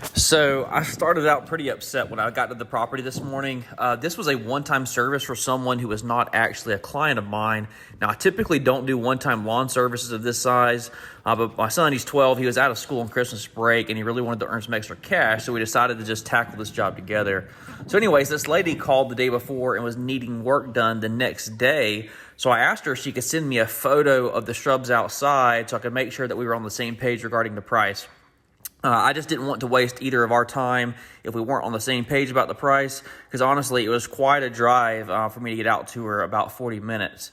So I started out pretty upset when I got to the property this morning. This was a one-time service for someone who was not actually a client of mine. Now, I typically don't do one-time lawn services of this size, but my son, he's 12, he was out of school on Christmas break, and he really wanted to earn some extra cash, so we decided to just tackle this job together. So anyways, this lady called the day before and was needing work done the next day, so I asked her if she could send me a photo of the shrubs outside so I could make sure that we were on the same page regarding the price. I just didn't want to waste either of our time if we weren't on the same page about the price, because honestly, it was quite a drive for me to get out to her, about 40 minutes.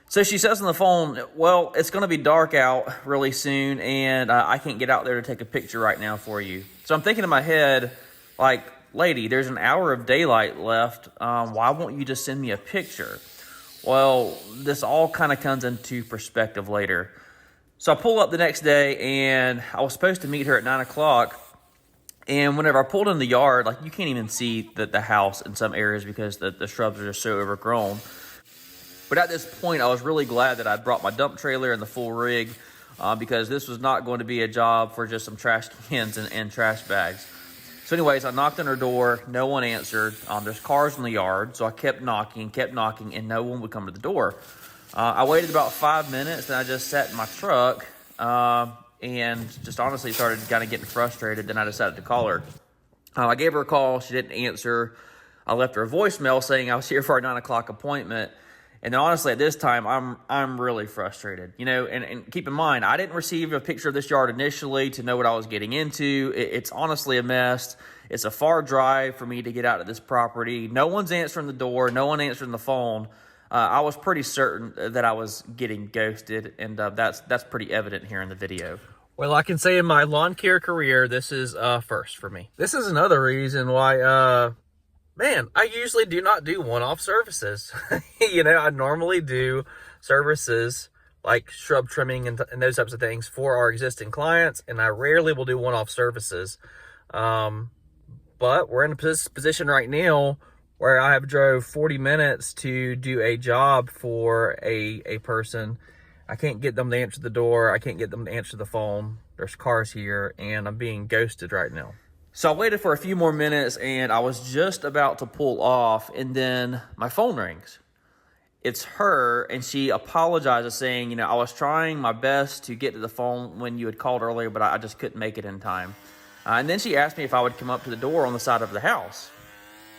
So she says on the phone, well, it's going to be dark out really soon, and I can't get out there to take a picture right now for you. So I'm thinking in my head, like, lady, there's an hour of daylight left. Why won't you just send me a picture? Well, this all kind of comes into perspective later. So I pull up the next day, and I was supposed to meet her at 9 o'clock. And whenever I pulled in the yard, like, you can't even see the house in some areas because the shrubs are just so overgrown. But at this point, I was really glad that I brought my dump trailer and the full rig because this was not going to be a job for just some trash cans and trash bags. So anyways, I knocked on her door. No one answered. There's cars in the yard, so I kept knocking, and no one would come to the door. I waited about 5 minutes, and I just sat in my truck and just honestly started kind of getting frustrated. Then I decided to call her. I gave her a call. She didn't answer. I left her a voicemail saying I was here for a 9 o'clock appointment. And then honestly, at this time, I'm really frustrated. You know, and keep in mind, I didn't receive a picture of this yard initially to know what I was getting into. It's honestly a mess. It's a far drive for me to get out of this property. No one's answering the door. No one answering the phone. I was pretty certain that I was getting ghosted, and that's pretty evident here in the video. Well, I can say in my lawn care career, this is first for me. This is another reason why, man, I usually do not do one-off services. You know, I normally do services like shrub trimming and those types of things for our existing clients, and I rarely will do one-off services. But we're in a position right now where I have drove 40 minutes to do a job for a person. I can't get them to answer the door. I can't get them to answer the phone. There's cars here, and I'm being ghosted right now. So I waited for a few more minutes, and I was just about to pull off, and then my phone rings. It's her, and she apologizes, saying, you know, I was trying my best to get to the phone when you had called earlier, but I just couldn't make it in time. And then she asked me if I would come up to the door on the side of the house.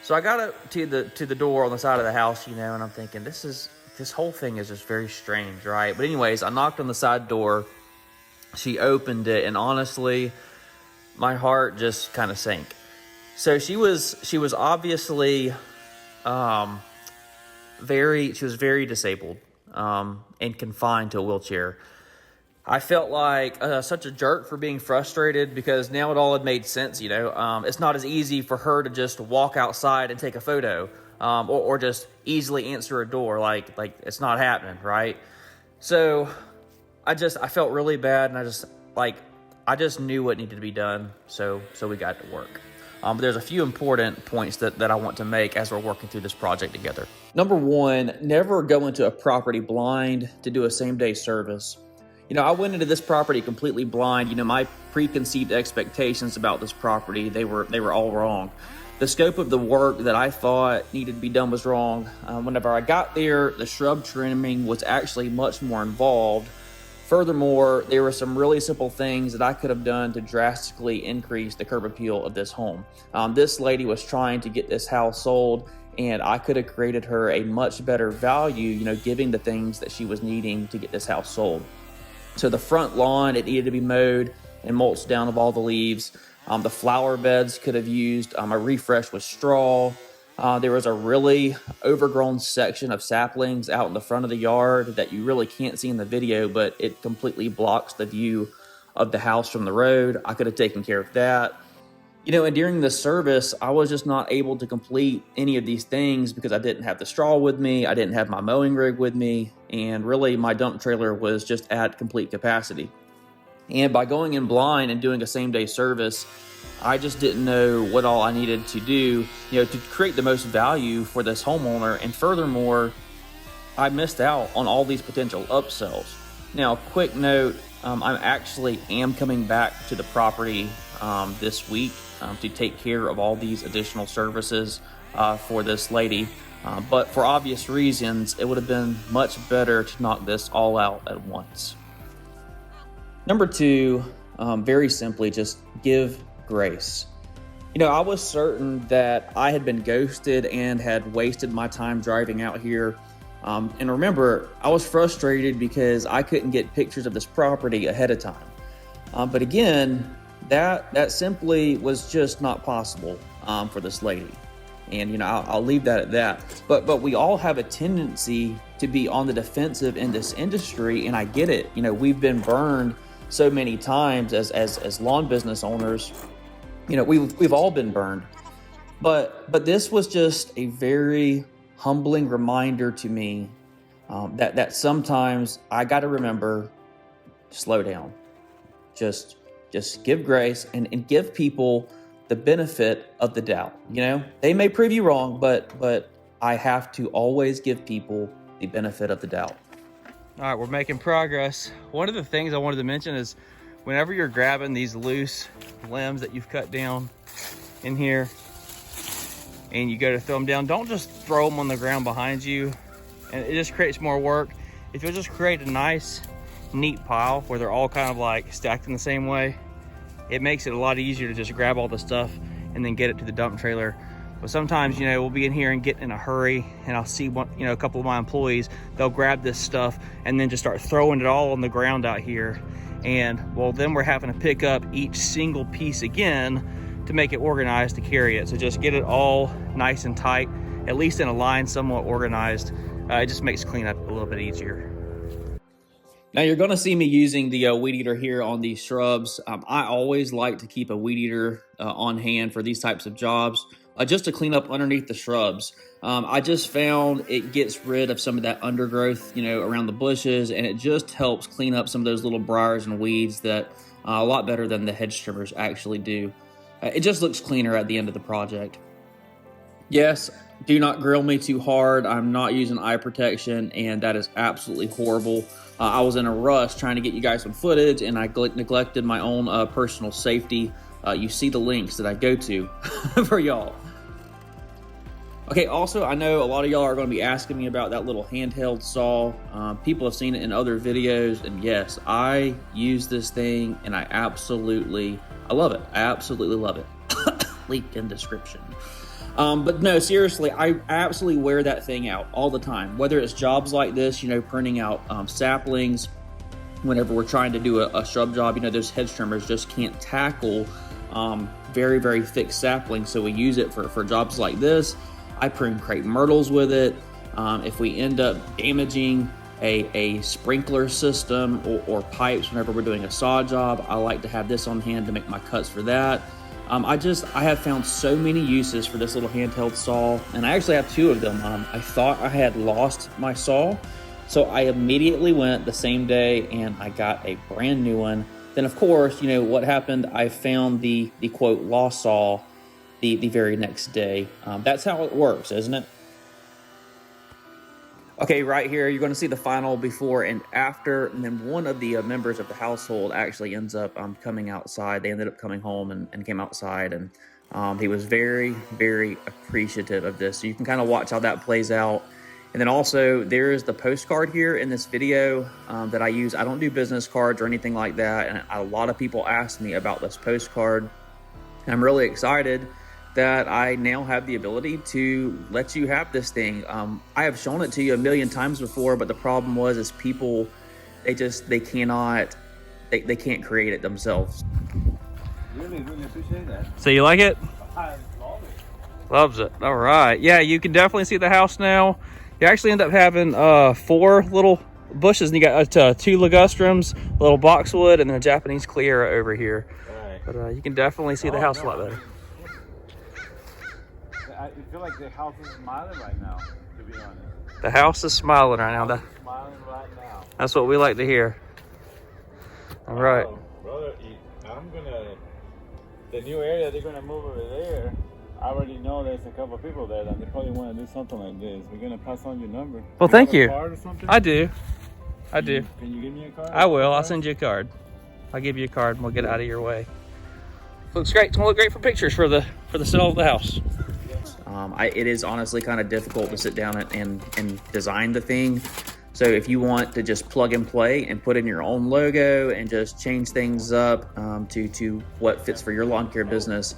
So I got up to the door on the side of the house, you know, and I'm thinking, this whole thing is just very strange, right? But anyways, I knocked on the side door. She opened it, and honestly, my heart just kind of sank. So she was obviously very disabled and confined to a wheelchair. I felt like such a jerk for being frustrated because now it all had made sense, you know. It's not as easy for her to just walk outside and take a photo or just easily answer a door. Like it's not happening, right? So I felt really bad, and I just knew what needed to be done, so we got to work. But there's a few important points that I want to make as we're working through this project together. Number one, never go into a property blind to do a same-day service. You know, I went into this property completely blind. You know, my preconceived expectations about this property, they were all wrong. The scope of the work that I thought needed to be done was wrong. Whenever I got there, the shrub trimming was actually much more involved. Furthermore, there were some really simple things that I could have done to drastically increase the curb appeal of this home. This lady was trying to get this house sold, and I could have created her a much better value, you know, giving the things that she was needing to get this house sold. So the front lawn, it needed to be mowed and mulched down of all the leaves. The flower beds could have used a refresh with straw. There was a really overgrown section of saplings out in the front of the yard that you really can't see in the video, but it completely blocks the view of the house from the road. I could have taken care of that. You know, and during the service, I was just not able to complete any of these things because I didn't have the straw with me. I didn't have my mowing rig with me. And really, my dump trailer was just at complete capacity. And by going in blind and doing a same-day service, I just didn't know what all I needed to do, you know, to create the most value for this homeowner. And furthermore, I missed out on all these potential upsells. Now, quick note, I actually am coming back to the property this week to take care of all these additional services for this lady. But for obvious reasons, it would have been much better to knock this all out at once. Number two, very simply, just give grace. You know, I was certain that I had been ghosted and had wasted my time driving out here. And remember, I was frustrated because I couldn't get pictures of this property ahead of time. But again, that simply was just not possible for this lady. And, you know, I'll leave that at that. But we all have a tendency to be on the defensive in this industry, and I get it. You know, we've been burned so many times as lawn business owners. You know, we've all been burned. But this was just a very humbling reminder to me that sometimes I got to remember, slow down. Just give grace and give people the benefit of the doubt. You know, they may prove you wrong, but I have to always give people the benefit of the doubt. All right, we're making progress. One of the things I wanted to mention is whenever you're grabbing these loose limbs that you've cut down in here and you go to throw them down, don't just throw them on the ground behind you, and it just creates more work. If you'll just create a nice, neat pile where they're all kind of like stacked in the same way, it makes it a lot easier to just grab all the stuff and then get it to the dump trailer. But sometimes, you know, we'll be in here and get in a hurry, and I'll see a couple of my employees, they'll grab this stuff and then just start throwing it all on the ground out here. And well, then we're having to pick up each single piece again to make it organized to carry it. So just get it all nice and tight, at least in a line, somewhat organized. It just makes cleanup a little bit easier. Now you're going to see me using the weed eater here on these shrubs. I always like to keep a weed eater on hand for these types of jobs, just to clean up underneath the shrubs. I just found it gets rid of some of that undergrowth, you know, around the bushes, and it just helps clean up some of those little briars and weeds that a lot better than the hedge trimmers actually do. It just looks cleaner at the end of the project. Yes, do not grill me too hard. I'm not using eye protection, and that is absolutely horrible. I was in a rush trying to get you guys some footage, and I neglected my own personal safety. You see the links that I go to for y'all. Okay, also, I know a lot of y'all are going to be asking me about that little handheld saw. People have seen it in other videos, and yes, I use this thing, and I love it. I absolutely love it. Link in description. But no, seriously, I absolutely wear that thing out all the time. Whether it's jobs like this, you know, printing out saplings, whenever we're trying to do a shrub job, you know, those hedge trimmers just can't tackle very, very thick saplings. So we use it for jobs like this. I prune crepe myrtles with it. If we end up damaging a sprinkler system or pipes whenever we're doing a saw job, I like to have this on hand to make my cuts for that. I have found so many uses for this little handheld saw, and I actually have two of them. I thought I had lost my saw, so I immediately went the same day and I got a brand new one. Then of course, you know what happened, I found the quote lost saw the very next day. That's how it works, isn't it? Okay, right here, you're going to see the final before and after, and then one of the members of the household actually ends up coming outside. They ended up coming home and came outside, and he was very, very appreciative of this. So you can kind of watch how that plays out. And then also, there is the postcard here in this video that I use. I don't do business cards or anything like that, and a lot of people ask me about this postcard. And I'm really excited that I now have the ability to let you have this thing. I have shown it to you a million times before, but the problem is people, they can't create it themselves. Really appreciate that. So you like it? I love it. Loves it. All right. Yeah, you can definitely see the house now. You actually end up having 4 little bushes, and you got 2 ligustrums, a little boxwood, and then a Japanese clear over here. Right. But you can definitely see the house a lot better. I feel like the house is smiling right now, to be honest. The house is smiling right now. Smiling right now. That's what we like to hear. All right. Brother, the new area they're gonna move over there. I already know there's a couple of people there that they probably want to do something like this. We're gonna pass on your number. Well, thank you. Card or something? I do. Can you give me a card? I will. I'll send you a card. I'll give you a card and we'll get out of your way. Looks great. It's gonna look great for pictures for the sale of the house. It is honestly kind of difficult to sit down and design the thing. So if you want to just plug and play and put in your own logo and just change things up to what fits for your lawn care business,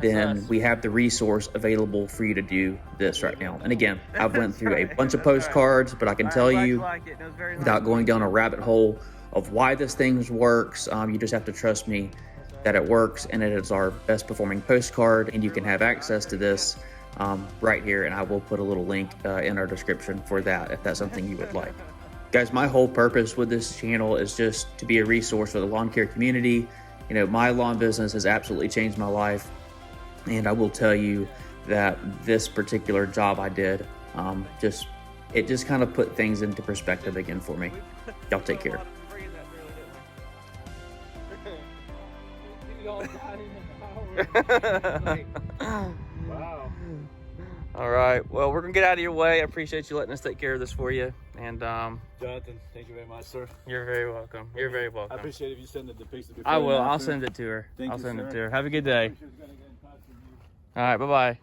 then we have the resource available for you to do this right now. And again, I've went through a bunch of postcards, but I can tell you without going down a rabbit hole of why this thing works, you just have to trust me that it works, and it is our best performing postcard, and you can have access to this right here, and I will put a little link in our description for that if that's something you would like. Guys, my whole purpose with this channel is just to be a resource for the lawn care community. You know, my lawn business has absolutely changed my life, and I will tell you that this particular job I did, it just kind of put things into perspective again for me. Y'all take care. Wow. All right. Well, we're gonna get out of your way. I appreciate you letting us take care of this for you. And Jonathan, thank you very much, sir. you're very welcome. You're very welcome. I appreciate if you send the pictures before. I will. and I'll after. send it to her. Thank I'll you, send sir. it to her. Have a good day. She's gonna get in touch with you. All right. Bye bye.